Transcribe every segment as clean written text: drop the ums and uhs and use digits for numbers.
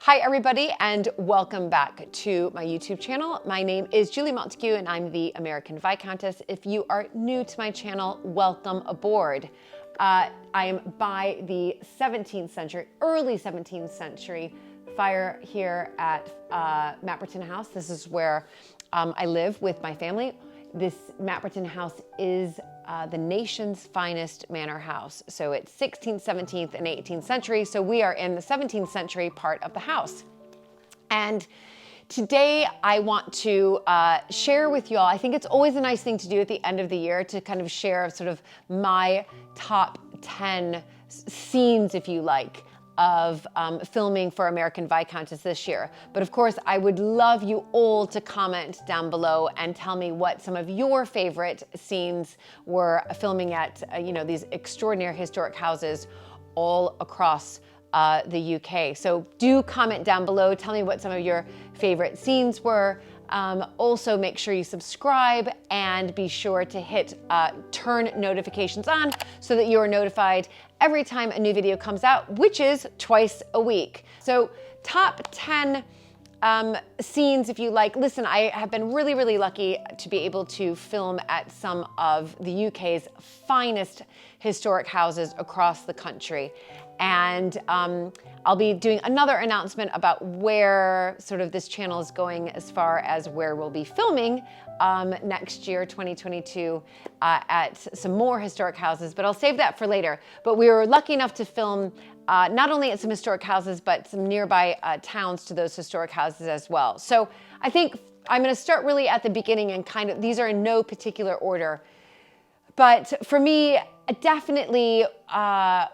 Hi everybody and welcome back to my YouTube channel. My name is Julie Montague and I'm the American Viscountess. If you are new to my channel, welcome aboard. I am by the 17th century, early 17th century fire here at Mapperton House. This is where I live with my family. This Mapperton House is the nation's finest manor house. So it's 16th, 17th, and 18th century. So we are in the 17th century part of the house. And today I want to share with you all, I think it's always a nice thing to do at the end of the year to kind of share sort of my top 10 scenes, if you like, of filming for American Viscountess this year. But of course, I would love you all to comment down below and tell me what some of your favorite scenes were filming at, these extraordinary historic houses all across the UK. So do comment down below, tell me what some of your favorite scenes were. Also make sure you subscribe and be sure to hit turn notifications on so that you are notified every time a new video comes out, which is twice a week. So top 10 scenes, if you like. Listen, I have been really, really lucky to be able to film at some of the UK's finest historic houses across the country. And I'll be doing another announcement about where sort of this channel is going as far as where we'll be filming next year, 2022, at some more historic houses, but I'll save that for later. But we were lucky enough to film not only at some historic houses, but some nearby towns to those historic houses as well. So I think I'm gonna start really at the beginning and kind of, these are in no particular order. But for me, definitely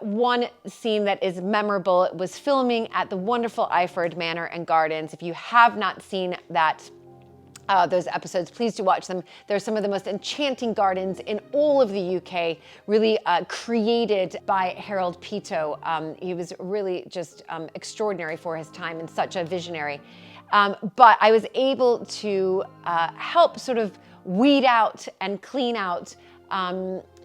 one scene that is memorable, it was filming at the wonderful Iford Manor and Gardens. If you have not seen that, those episodes, please do watch them. They're some of the most enchanting gardens in all of the UK, really created by Harold Peto. He was really just extraordinary for his time and such a visionary. But I was able to help sort of weed out and clean out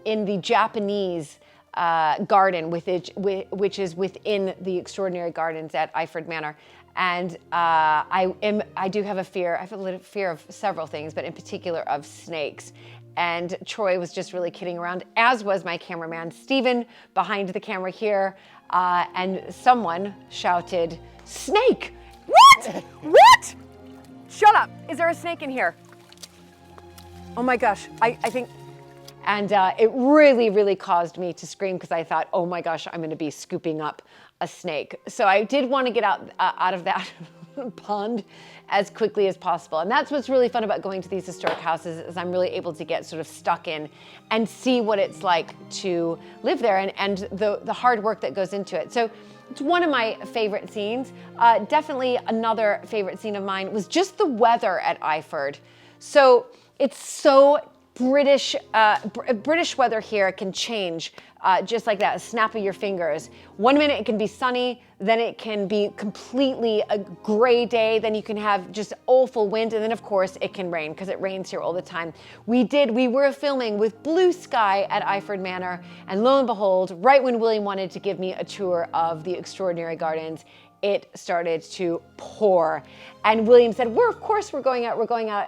in the Japanese garden, which is within the extraordinary gardens at Iford Manor. And I do have a fear. I have a little fear of several things, but in particular of snakes. And Troy was just really kidding around, as was my cameraman, Stephen, behind the camera here. And someone shouted, "Snake!" What? What? Shut up. Is there a snake in here? Oh my gosh, I think. And it really, really caused me to scream because I thought, oh my gosh, I'm gonna be scooping up a snake. So I did want to get out of that pond as quickly as possible. And that's what's really fun about going to these historic houses is I'm really able to get sort of stuck in and see what it's like to live there and the hard work that goes into it. So it's one of my favorite scenes. Definitely another favorite scene of mine was just the weather at Iford. So it's so British weather here can change just like that, a snap of your fingers. One minute it can be sunny, then it can be completely a gray day, then you can have just awful wind, and then of course it can rain because it rains here all the time. We were filming with blue sky at Iford Manor, and lo and behold, right when William wanted to give me a tour of the extraordinary gardens, it started to pour. And William said, of course we're going out.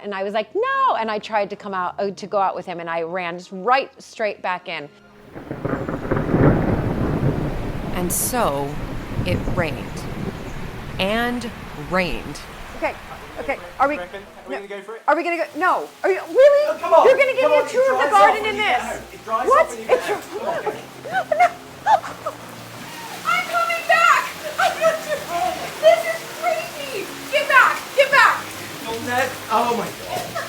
And I was like, no. And I tried to go out with him and I ran just right straight back in. And so it rained and rained. Okay. Are we gonna go for it? Are we gonna go? No. Are you really? Oh, come on. You're gonna give me a tour of the garden in this? It dries What? off when you get out. No. I'm coming back. This is crazy. Get back. Oh my God.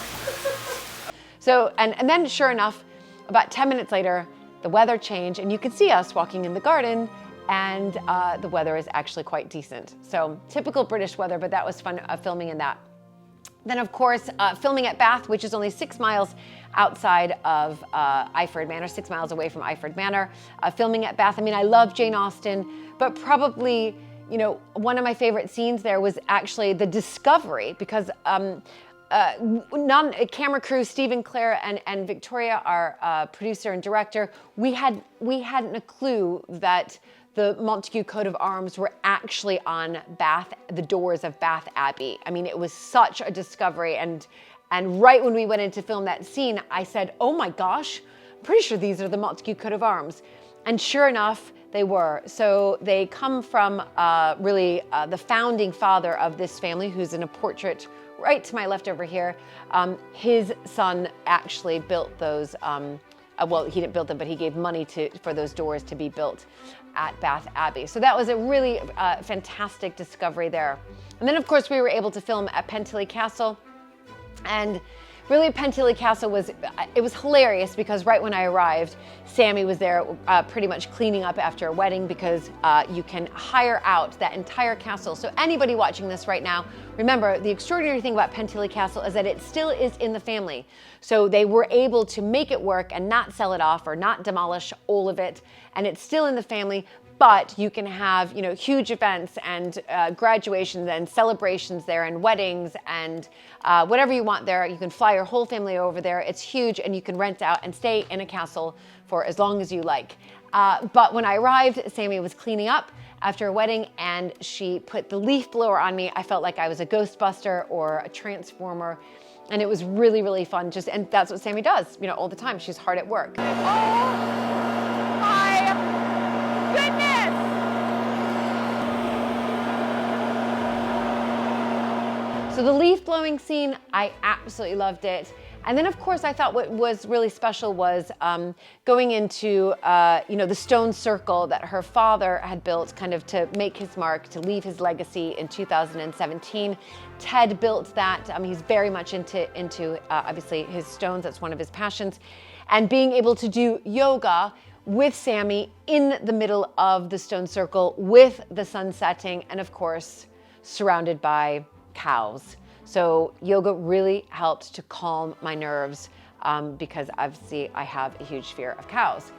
So, and then sure enough, about 10 minutes later, the weather changed and you could see us walking in the garden and the weather is actually quite decent. So typical British weather, but that was fun filming in that. Then of course, filming at Bath, which is only 6 miles outside of Iford Manor, 6 miles away from Iford Manor. Filming at Bath, I mean, I love Jane Austen, but probably, one of my favorite scenes there was actually the discovery because camera crew, Stephen, Claire, and Victoria, our producer and director, we hadn't a clue that the Montague coat of arms were actually on the doors of Bath Abbey. I mean, it was such a discovery. And right when we went in to film that scene, I said, oh my gosh, I'm pretty sure these are the Montague coat of arms. And sure enough, they were. So they come from the founding father of this family, who's in a portrait right to my left over here. His son actually built those, well, he didn't build them, but he gave money for those doors to be built at Bath Abbey. So that was a really fantastic discovery there. And then of course we were able to film at Pentilly Castle. And really Pentilly Castle was hilarious because right when I arrived, Sammy was there pretty much cleaning up after a wedding because you can hire out that entire castle. So anybody watching this right now, remember the extraordinary thing about Pentilly Castle is that it still is in the family. So they were able to make it work and not sell it off or not demolish all of it. And it's still in the family, but you can have, huge events and graduations and celebrations there and weddings and whatever you want there. You can fly your whole family over there. It's huge and you can rent out and stay in a castle for as long as you like. But when I arrived, Sammy was cleaning up after a wedding and she put the leaf blower on me. I felt like I was a Ghostbuster or a Transformer. And it was really, really fun. And that's what Sammy does, all the time. She's hard at work. Oh my goodness! So the leaf blowing scene, I absolutely loved it. And then of course I thought what was really special was going into the stone circle that her father had built kind of to make his mark, to leave his legacy in 2017. Ted built that. He's very much into obviously his stones. That's one of his passions. And being able to do yoga with Sammy in the middle of the stone circle with the sun setting and of course surrounded by cows. So yoga really helped to calm my nerves because obviously I have a huge fear of cows.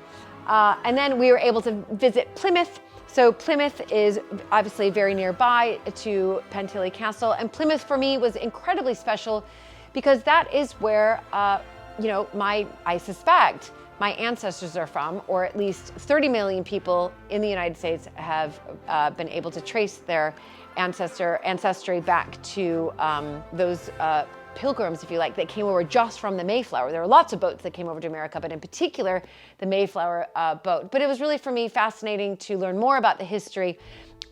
And then we were able to visit Plymouth. So Plymouth is obviously very nearby to Pentilly Castle. And Plymouth for me was incredibly special because that is where, I suspect my ancestors are from, or at least 30 million people in the United States have been able to trace their ancestry back to those pilgrims, if you like, that came over just from the Mayflower. There are lots of boats that came over to America, but in particular, the Mayflower boat. But it was really, for me, fascinating to learn more about the history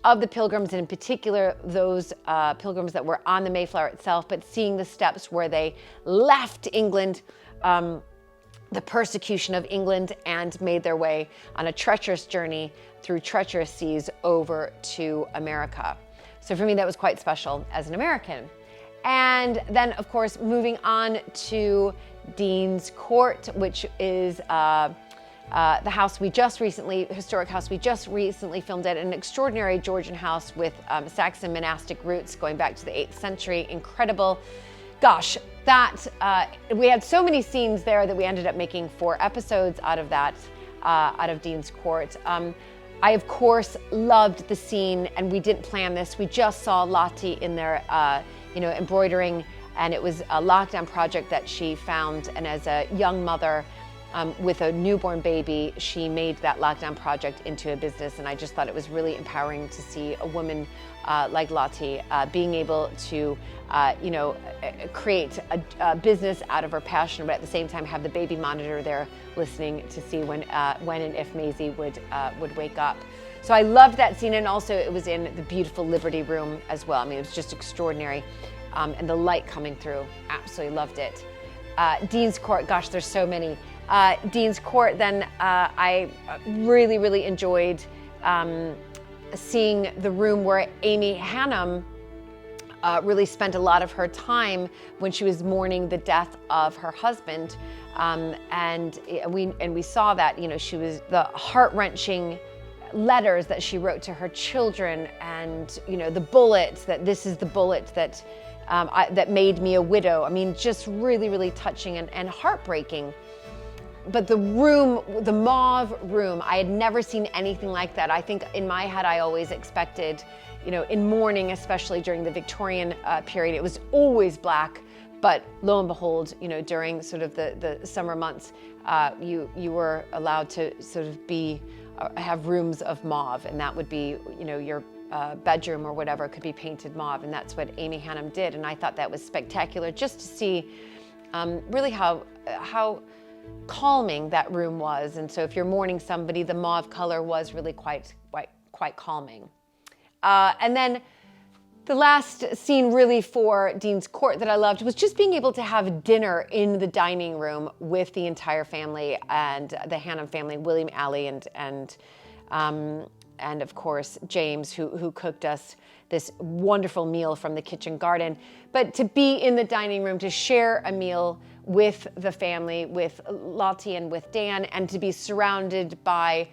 of the pilgrims, and in particular, those pilgrims that were on the Mayflower itself, but seeing the steps where they left England, the persecution of England, and made their way on a treacherous journey through treacherous seas over to America. So for me, that was quite special as an American. And then, of course, moving on to Dean's Court, which is the historic house we just recently filmed at, an extraordinary Georgian house with Saxon monastic roots going back to the 8th century. Incredible. Gosh, we had so many scenes there that we ended up making 4 episodes out of that, out of Dean's Court. I, of course, loved the scene, and we didn't plan this. We just saw Lottie in there, embroidering, and it was a lockdown project that she found. And as a young mother with a newborn baby, she made that lockdown project into a business. And I just thought it was really empowering to see a woman like Lottie being able to, create a business out of her passion, but at the same time have the baby monitor there listening to see when and if Maisie would wake up. So I loved that scene, and also it was in the beautiful Liberty Room as well. I mean, it was just extraordinary, and the light coming through. Absolutely loved it. Dean's Court, gosh, there's so many. Dean's Court, then I really, really enjoyed seeing the room where Amy Hannum really spent a lot of her time when she was mourning the death of her husband. And we saw that, she was the heart-wrenching letters that she wrote to her children, and the bullets, that this is the bullet that that made me a widow. I mean, just really, really touching and heartbreaking. But the room, the mauve room, I had never seen anything like that. I think in my head, I always expected, in mourning, especially during the Victorian period, it was always black. But lo and behold, during sort of the summer months, you were allowed to sort of be have rooms of mauve, and that would be, you know, your bedroom or whatever could be painted mauve, and that's what Amy Hannum did. And I thought that was spectacular, just to see really how calming that room was. And so if you're mourning somebody, the mauve color was really quite calming. And then the last scene really for Dean's Court that I loved was just being able to have dinner in the dining room with the entire family and the Hannum family, William, Allie, and of course James, who cooked us this wonderful meal from the kitchen garden. But to be in the dining room, to share a meal with the family, with Lottie and with Dan, and to be surrounded by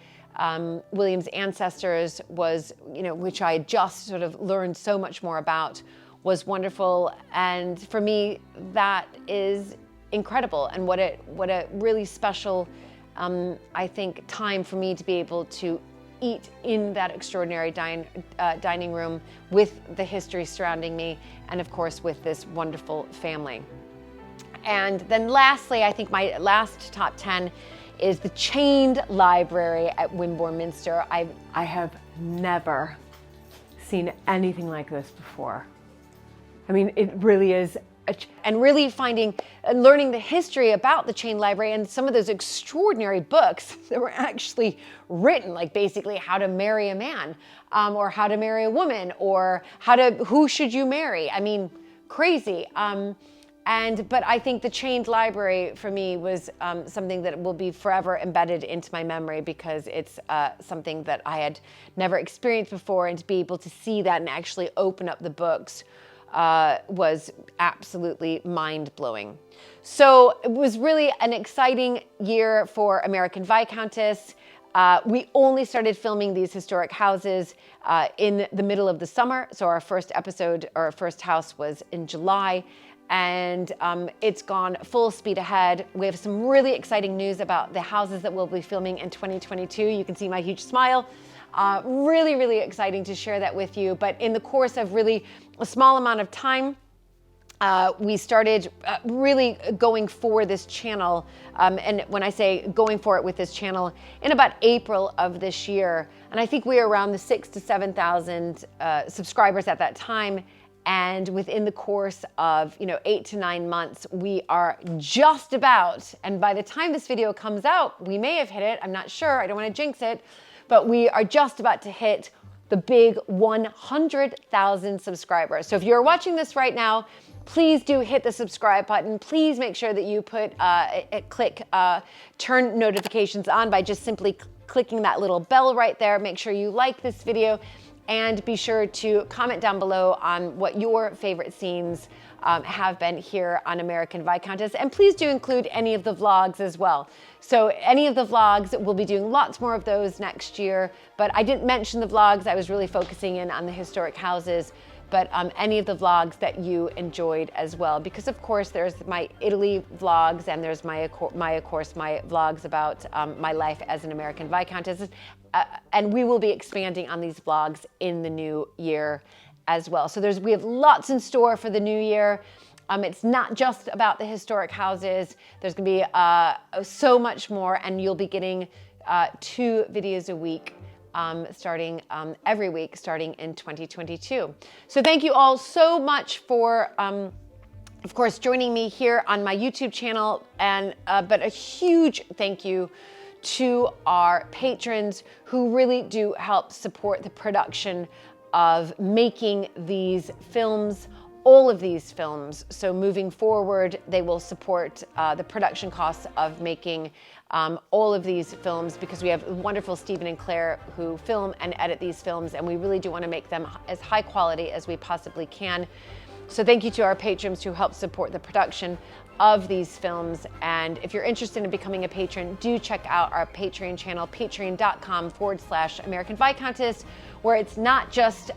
William's ancestors was, you know, which I just sort of learned so much more about, was wonderful. And for me, that is incredible. And what a really special, I think, time for me to be able to eat in that extraordinary dining room with the history surrounding me, and of course with this wonderful family. And then lastly, I think my last top 10 is the chained library at Wimborne Minster. I have never seen anything like this before. I mean, it really is, and really finding and learning the history about the chained library and some of those extraordinary books that were actually written, like basically how to marry a man, or how to marry a woman, or who should you marry? I mean, crazy. But I think the chained library for me was something that will be forever embedded into my memory, because it's something that I had never experienced before, and to be able to see that and actually open up the books was absolutely mind-blowing. So it was really an exciting year for American Viscountess. We only started filming these historic houses in the middle of the summer. So our first episode, or our first house, was in July. And it's gone full speed ahead. We have some really exciting news about the houses that we'll be filming in 2022. You can see my huge smile. Really, really exciting to share that with you. But in the course of really a small amount of time, we started really going for this channel. And when I say going for it with this channel, in about April of this year. And I think we were around the 6,000 to 7,000 subscribers at that time. And within the course of 8 to 9 months, we are just about, and by the time this video comes out, we may have hit it, I'm not sure, I don't want to jinx it, but we are just about to hit the big 100,000 subscribers. So if you're watching this right now, please do hit the subscribe button. Please make sure that you click turn notifications on by just simply clicking that little bell right there. Make sure you like this video. And be sure to comment down below on what your favorite scenes have been here on American Viscountess. And please do include any of the vlogs as well. So any of the vlogs, we'll be doing lots more of those next year. But I didn't mention the vlogs. I was really focusing in on the historic houses. But any of the vlogs that you enjoyed as well. Because of course there's my Italy vlogs, and there's my vlogs about my life as an American Viscountess. And we will be expanding on these vlogs in the new year as well. So we have lots in store for the new year. It's not just about the historic houses. There's gonna be so much more, and you'll be getting 2 videos a week starting every week starting in 2022. So thank you all so much for of course joining me here on my YouTube channel, and but a huge thank you to our patrons who really do help support the production of making these films, all of these films. So moving forward, they will support the production costs of making all of these films, because we have wonderful Stephen and Claire who film and edit these films, and we really do want to make them as high quality as we possibly can. So thank you to our patrons who help support the production of these films. And if you're interested in becoming a patron, do check out our Patreon channel, patreon.com/American Viscountess, where it's not just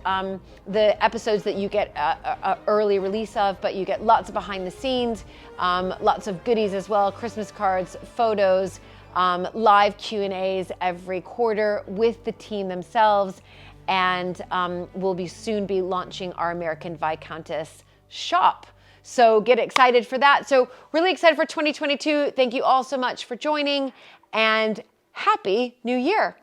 the episodes that you get a early release of, but you get lots of behind the scenes, lots of goodies as well, Christmas cards, photos, live Q&As every quarter with the team themselves. And we'll soon be launching our American Viscountess shop. So get excited for that. So really excited for 2022. Thank you all so much for joining, and Happy New Year.